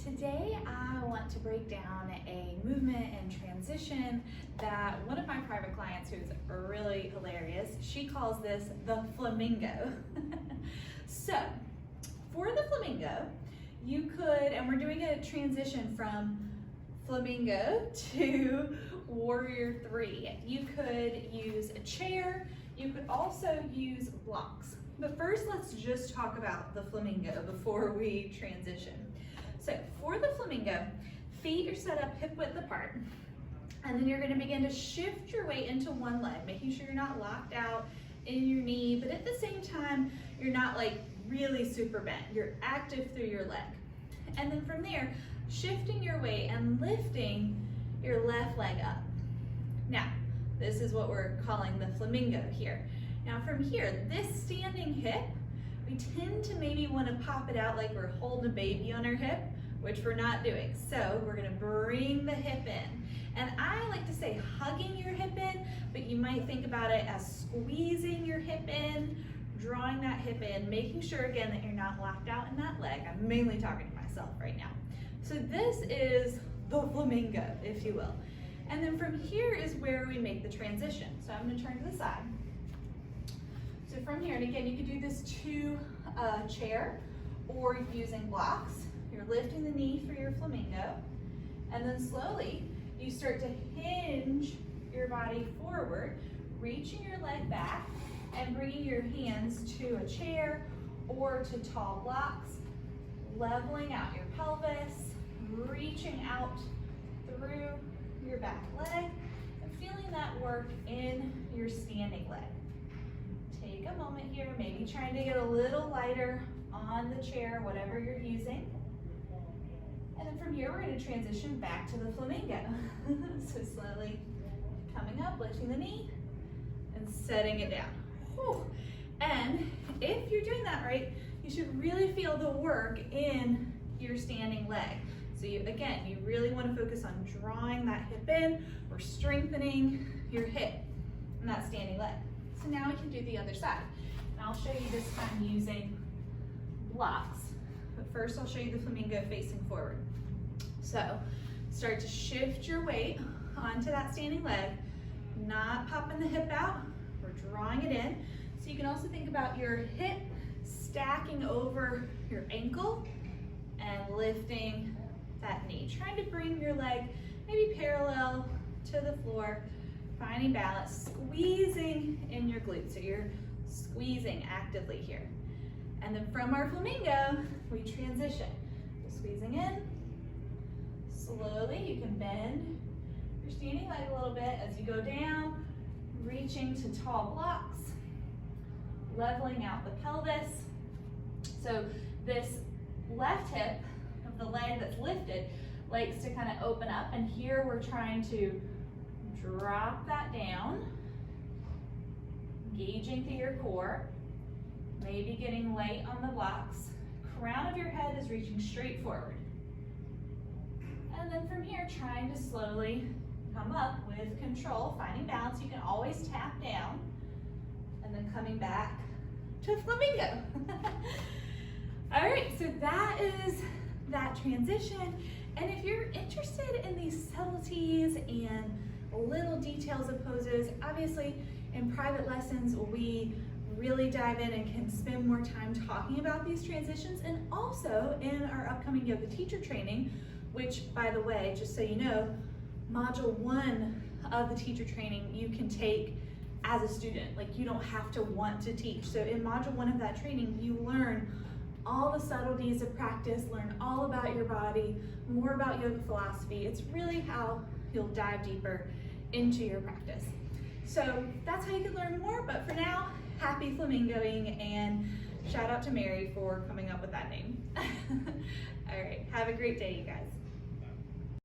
Today I want to break down a movement and transition that one of my private clients, who's really hilarious, she calls this the flamingo. So for the flamingo, you could, and we're doing a transition from flamingo to warrior three. You could use a chair, you could also use blocks. But first, let's just talk about the flamingo before we transition. So for the flamingo, feet are set up hip width apart, and then you're going to begin to shift your weight into one leg, making sure you're not locked out in your knee, but at the same time, you're not like really super bent. You're active through your leg. And then from there, shifting your weight and lifting your left leg up. Now, this is what we're calling the flamingo here. Now from here, this standing hip, we tend to maybe want to pop it out like we're holding a baby on our hip, which we're not doing. So we're going to bring the hip in. And I like to say hugging your hip in, but you might think about it as squeezing your hip in, drawing that hip in, making sure again that you're not locked out in that leg. I'm mainly talking to myself right now. So this is the flamingo, if you will. And then from here is where we make the transition. So I'm going to turn to the side. So from here, and again, you could do this to a chair or using blocks. You're lifting the knee for your flamingo, and then slowly you start to hinge your body forward, reaching your leg back and bringing your hands to a chair or to tall blocks, leveling out your pelvis, reaching out through your back leg, and feeling that work in your standing leg. Take a moment here, maybe trying to get a little lighter on the chair, whatever you're using. And then from here, we're going to transition back to the flamingo. So slowly coming up, lifting the knee, and setting it down. Whew. And if you're doing that right, you should really feel the work in your standing leg. So you really want to focus on drawing that hip in or strengthening your hip in that standing leg. So now we can do the other side. And I'll show you this time using blocks. But first I'll show you the flamingo facing forward. So start to shift your weight onto that standing leg, not popping the hip out, we're drawing it in. So you can also think about your hip stacking over your ankle and lifting that knee. Trying to bring your leg maybe parallel to the floor, finding balance, squeezing in your glutes. So you're squeezing actively here. And then from our flamingo, we transition. Just squeezing in. Slowly, you can bend your standing leg a little bit as you go down, reaching to tall blocks, leveling out the pelvis. So this left hip of the leg that's lifted likes to kind of open up, and here we're trying to drop that down, engaging through your core, maybe getting light on the blocks. Crown of your head is reaching straight forward. And then from here, trying to slowly come up with control, finding balance. You can always tap down, and then coming back to flamingo. All right, so that is that transition. And if you're interested in these subtleties and little details of poses, obviously in private lessons, we really dive in and can spend more time talking about these transitions, and also in our upcoming yoga teacher training, which, by the way, just so you know, module 1 of the teacher training you can take as a student. Like, you don't have to want to teach. So in module 1 of that training, you learn all the subtleties of practice, learn all about your body, more about yoga philosophy. It's really how you'll dive deeper into your practice. So that's how you can learn more, but for now, happy flamingoing, and shout out to Mary for coming up with that name. All right, have a great day, you guys.